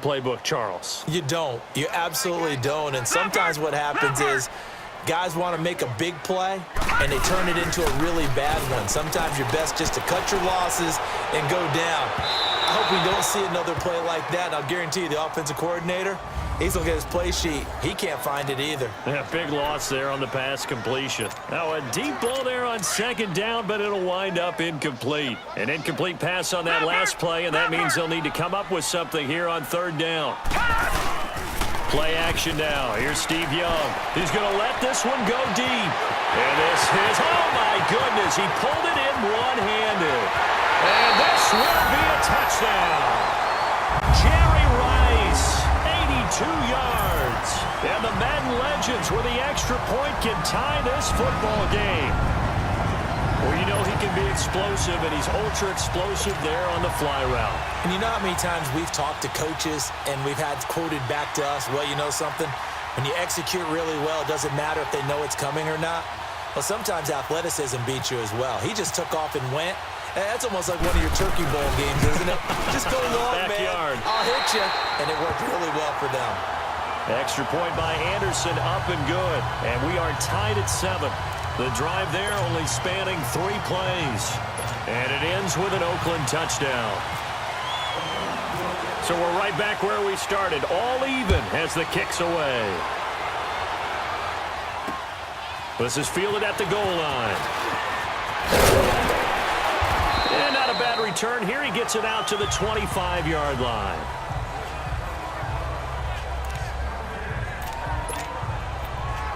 playbook, Charles. You don't. You absolutely don't. And sometimes what happens is guys want to make a big play, and they turn it into a really bad one. Sometimes you're best just to cut your losses and go down. I hope we don't see another play like that. I'll guarantee you the offensive coordinator, he's going to get his play sheet. He can't find it either. Yeah, big loss there on the pass completion. Now a deep ball there on second down, but it'll wind up incomplete. An incomplete pass on that last play, and that means they'll need to come up with something here on third down. Play action now. Here's Steve Young. He's going to let this one go deep. And this is, oh my goodness, he pulled it in one-handed. And this will be a touchdown. Jerry Rice, 82 yards. And the Madden Legends with the extra point can tie this football game. Well, you know he can be explosive, and he's ultra-explosive there on the fly route. And you know how many times we've talked to coaches and we've had quoted back to us, well, you know something? When you execute really well, it doesn't matter if they know it's coming or not. Well, sometimes athleticism beats you as well. He just took off and went. And that's almost like one of your Turkey Bowl games, isn't it? Just go long, Backyard. man. I'll hit you. And it worked really well for them. Extra point by Anderson, up and good. And we are tied at 7. The drive there only spanning 3 plays. And it ends with an Oakland touchdown. So we're right back where we started, all even as the kick's away. This is fielded at the goal line. And not a bad return here. He gets it out to the 25-yard line.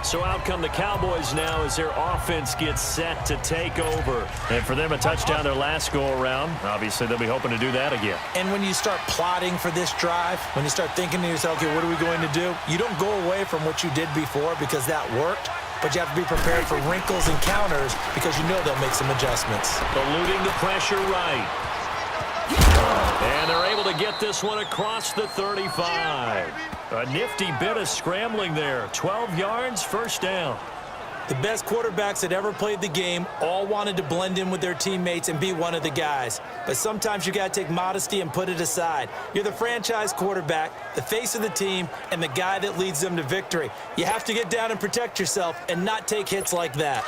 So out come the Cowboys now as their offense gets set to take over. And for them, a touchdown their last go-around. Obviously, they'll be hoping to do that again. And when you start plotting for this drive, when you start thinking to yourself, okay, what are we going to do? You don't go away from what you did before because that worked. But you have to be prepared for wrinkles and counters because you know they'll make some adjustments. Eluding the pressure right. And they're able to get this one across the 35. A nifty bit of scrambling there. 12 yards, first down. The best quarterbacks that ever played the game all wanted to blend in with their teammates and be one of the guys. But sometimes you got to take modesty and put it aside. You're the franchise quarterback, the face of the team, and the guy that leads them to victory. You have to get down and protect yourself and not take hits like that.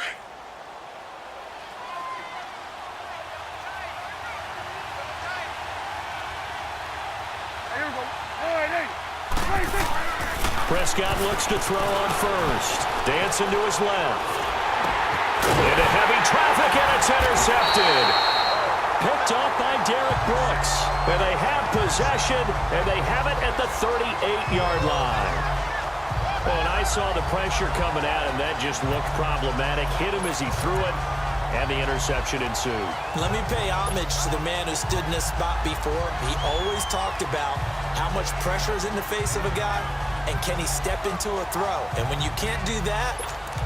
Prescott looks to throw on first. Dancing to his left. Into heavy traffic, and it's intercepted. Picked off by Derek Brooks. And they have possession, and they have it at the 38-yard line. Well, and I saw the pressure coming at him. That just looked problematic. Hit him as he threw it, and the interception ensued. Let me pay homage to the man who stood in this spot before. He always talked about how much pressure is in the face of a guy, and can he step into a throw? And when you can't do that,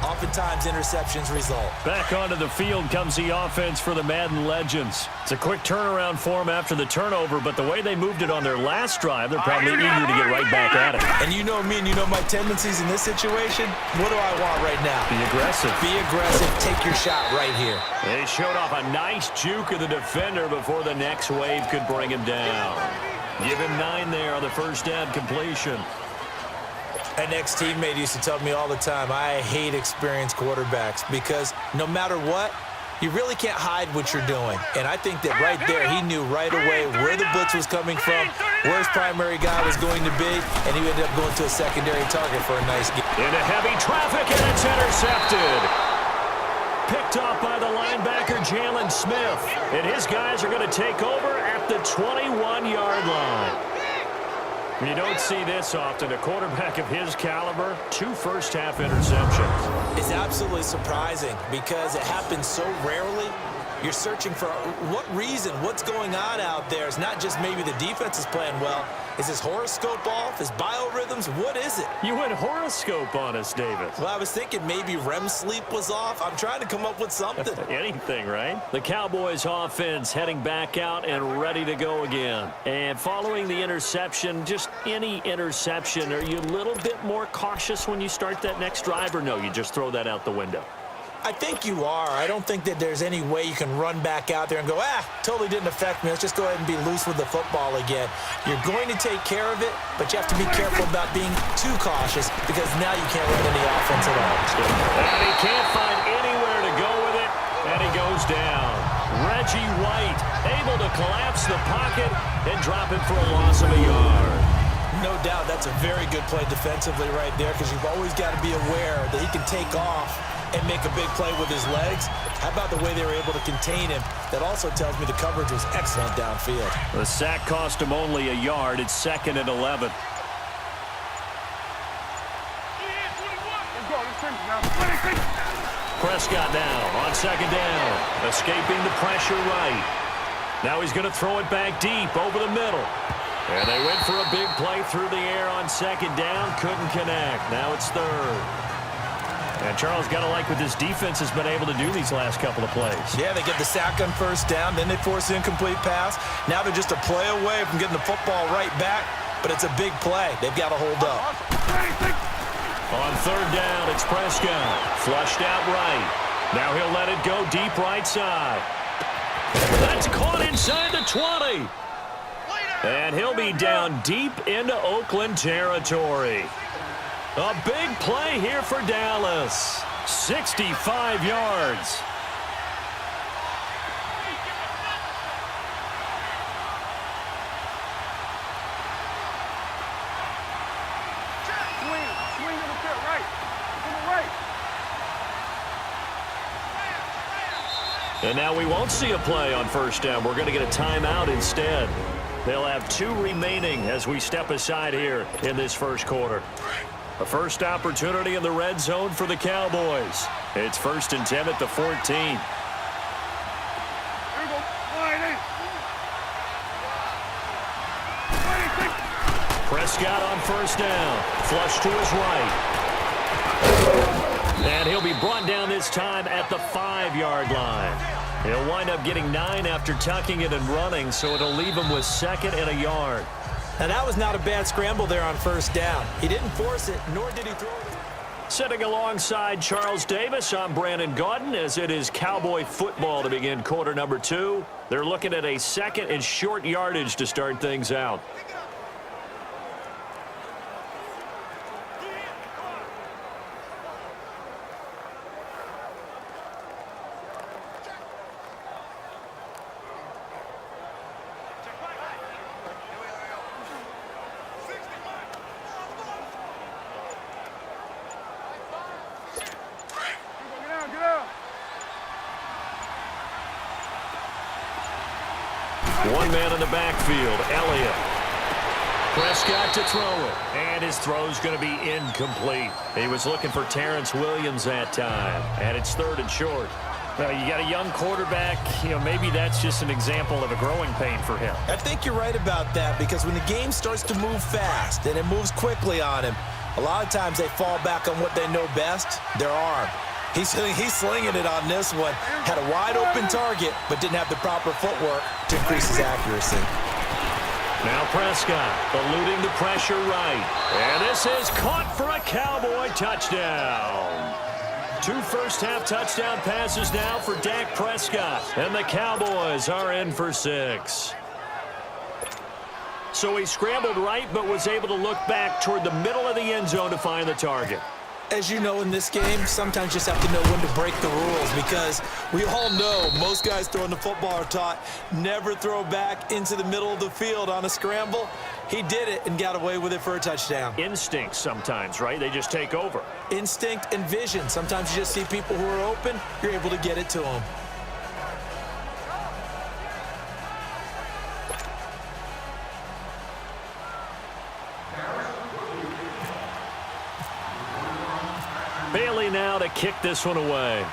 oftentimes interceptions result. Back onto the field comes the offense for the Madden Legends. It's a quick turnaround for them after the turnover, but the way they moved it on their last drive, they're probably eager to get right back at it. And you know me and you know my tendencies in this situation. What do I want right now? Be aggressive. Be aggressive. Take your shot right here. They showed off a nice juke of the defender before the next wave could bring him down. Give him 9 there on the first down completion. An ex-teammate used to tell me all the time, I hate experienced quarterbacks because no matter what, you really can't hide what you're doing. And I think that right there, he knew right away where the blitz was coming from, where his primary guy was going to be, and he ended up going to a secondary target for a nice game. Into heavy traffic, and it's intercepted. Picked off by the linebacker, Jalen Smith. And his guys are going to take over at the 21-yard line. You don't see this often. A quarterback of his caliber, 2 first-half interceptions. It's absolutely surprising because it happens so rarely. You're searching for what reason, what's going on out there. It's not just maybe the defense is playing well. Is his horoscope off? His biorhythms? What is it? You went horoscope on us, David. Well, I was thinking maybe REM sleep was off. I'm trying to come up with something. Anything, right? The Cowboys offense heading back out and ready to go again. And following the interception, just any interception, are you a little bit more cautious when you start that next drive, or no, you just throw that out the window? I think you are. I don't think that there's any way you can run back out there and go, totally didn't affect me. Let's just go ahead and be loose with the football again. You're going to take care of it, but you have to be careful about being too cautious because now you can't run any offense at all. And he can't find anywhere to go with it, and he goes down. Reggie White able to collapse the pocket and drop it for a loss of a yard. No doubt that's a very good play defensively right there because you've always got to be aware that he can take off and make a big play with his legs. How about the way they were able to contain him? That also tells me the coverage was excellent downfield. The sack cost him only a yard. It's 2nd and 11. Prescott now on 2nd down. Escaping the pressure right. Now he's going to throw it back deep over the middle. And they went for a big play through the air on 2nd down. Couldn't connect. Now it's 3rd. And Charles, got to like what this defense has been able to do these last couple of plays. Yeah, they get the sack on 1st down, then they force the incomplete pass. Now they're just a play away from getting the football right back, but it's a big play. They've got to hold up. On 3rd down, it's Prescott. Flushed out right. Now he'll let it go deep right side. That's caught inside the 20. And he'll be down deep into Oakland territory. A big play here for Dallas. 65 yards. And now we won't see a play on 1st down. We're going to get a timeout instead. They'll have 2 remaining as we step aside here in this 1st quarter. A first opportunity in the red zone for the Cowboys. It's 1st and 10 at the 14. Prescott on 1st down. Flush to his right. And he'll be brought down this time at the 5-yard line. He'll wind up getting 9 after tucking it and running, so it'll leave him with 2nd and a yard. Now, that was not a bad scramble there on 1st down. He didn't force it, nor did he throw it. Sitting alongside Charles Davis, I'm Brandon Gaudin, as it is Cowboy football to begin quarter number 2. They're looking at a 2nd and short yardage to start things out. One man in the backfield, Elliott. Prescott to throw it, and his throw's going to be incomplete. He was looking for Terrence Williams that time, and it's 3rd and short. Well, you got a young quarterback, maybe that's just an example of a growing pain for him. I think you're right about that because when the game starts to move fast and it moves quickly on him, a lot of times they fall back on what they know best, their arm. He's slinging it on this one. Had a wide-open target, but didn't have the proper footwork to increase his accuracy. Now Prescott eluding the pressure right. And this is caught for a Cowboy touchdown. 2 first-half touchdown passes now for Dak Prescott. And the Cowboys are in for 6. So he scrambled right, but was able to look back toward the middle of the end zone to find the target. As you know, in this game, sometimes you just have to know when to break the rules because we all know most guys throwing the football are taught never throw back into the middle of the field on a scramble. He did it and got away with it for a touchdown. Instinct sometimes, right? They just take over. Instinct and vision. Sometimes you just see people who are open, you're able to get it to them. Bailey now to kick this one away.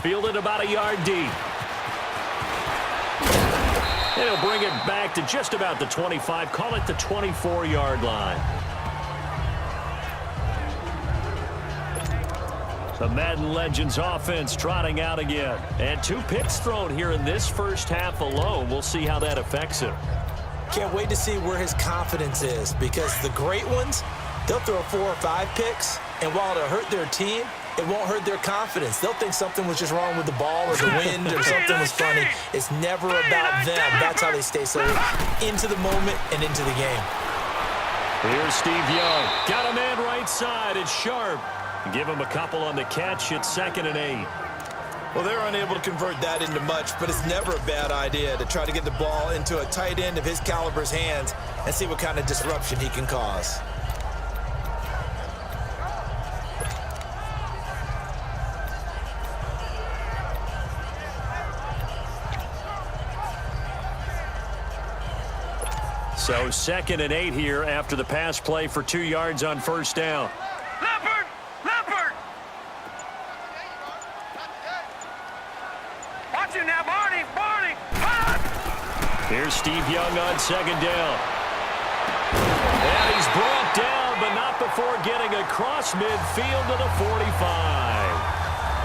Fielded about a yard deep. And he'll bring it back to just about the 25. Call it the 24-yard line. The Madden Legends offense trotting out again. And 2 picks thrown here in this first half alone. We'll see how that affects him. Can't wait to see where his confidence is because the great ones, They'll throw 4 or 5 picks, and while it'll hurt their team, it won't hurt their confidence. They'll think something was just wrong with the ball or the wind or something was funny. It's never about them. That's how they stay so into the moment and into the game. Here's Steve Young. Got a man right side. It's Sharp. Give him a couple on the catch. It's 2nd and 8. Well, they're unable to convert that into much, but it's never a bad idea to try to get the ball into a tight end of his caliber's hands and see what kind of disruption he can cause. So 2nd and 8 here after the pass play for 2 yards on first down. Leopard! Watch it now, Barney! Here's Steve Young on 2nd down. And he's brought down, but not before getting across midfield to the 45.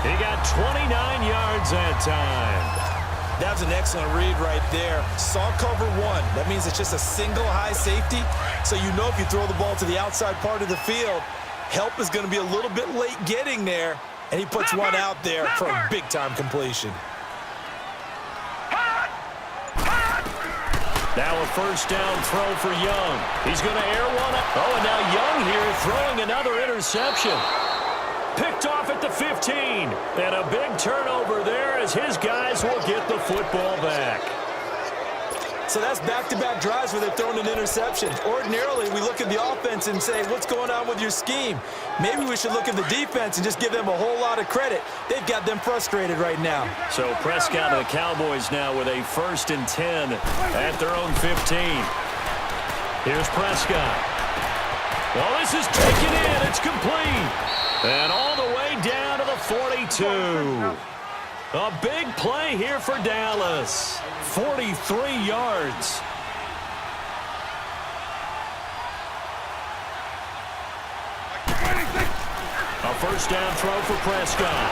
He got 29 yards that time. That was an excellent read right there. Saw cover 1. That means it's just a single high safety. So you know if you throw the ball to the outside part of the field, help is going to be a little bit late getting there. And he puts one out there for a big-time completion. Now a first down throw for Young. He's going to air one. Oh, and now Young here throwing another interception. Picked off at the 15. And a big turnover there as his guys will get the football back. So that's back-to-back drives where they're throwing an interception. Ordinarily, we look at the offense and say, what's going on with your scheme? Maybe we should look at the defense and just give them a whole lot of credit. They've got them frustrated right now. So Prescott and the Cowboys now with a 1st and 10 at their own 15. Here's Prescott. Well, this is taken in. It's complete. And all the way down to the 42. A big play here for Dallas. 43 yards. A first down throw for Prescott.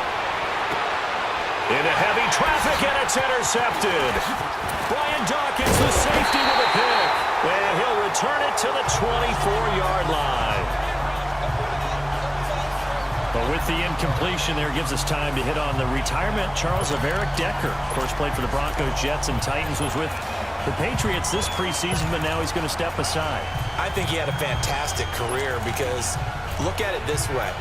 Into heavy traffic, and it's intercepted. Brian Dawkins, the safety, with a pick. And he'll return it to the 24-yard line. But with the incompletion there, gives us time to hit on the retirement, Charles, of Eric Decker. Of course, played for the Broncos, Jets, and Titans, was with the Patriots this preseason, but now he's going to step aside. I think he had a fantastic career because look at it this way.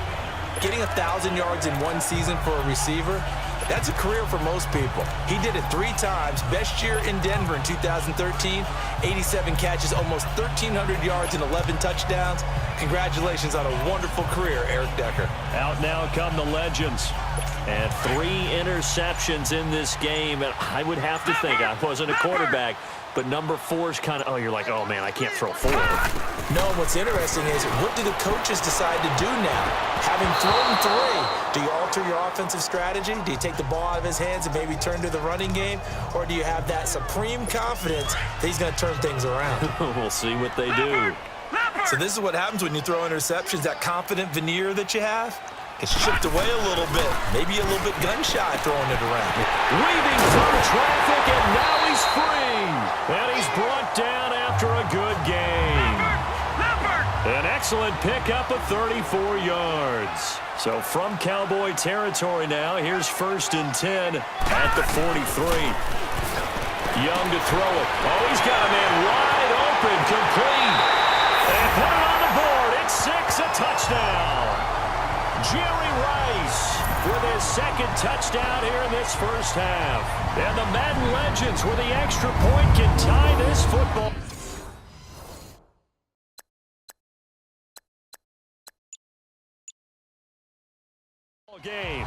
Getting 1,000 yards in one season for a receiver, that's a career for most people. He did it 3 times. Best year in Denver in 2013, 87 catches, almost 1,300 yards and 11 touchdowns. Congratulations on a wonderful career, Eric Decker. Out now come the legends. And 3 interceptions in this game. And I would have to think, I wasn't a quarterback, but number 4's kind of, you're like, oh, man, I can't throw 4. No, what's interesting is what do the coaches decide to do now? Having thrown 3, do you alter your offensive strategy? Do you take the ball out of his hands and maybe turn to the running game? Or do you have that supreme confidence that he's going to turn things around? We'll see what they do. So this is what happens when you throw interceptions, that confident veneer that you have. It's chipped away a little bit, maybe a little bit gun-shy throwing it around. Weaving through traffic, and now he's free. And he's brought down after a good game. An excellent pickup of 34 yards. So from Cowboy territory now, here's 1st and 10 at the 43. Young to throw it. Oh, he's got a man wide open, complete. And put it on the board. It's 6, a touchdown. Jerry Rice with his 2nd touchdown here in this first half. And the Madden Legends with the extra point can tie this football game.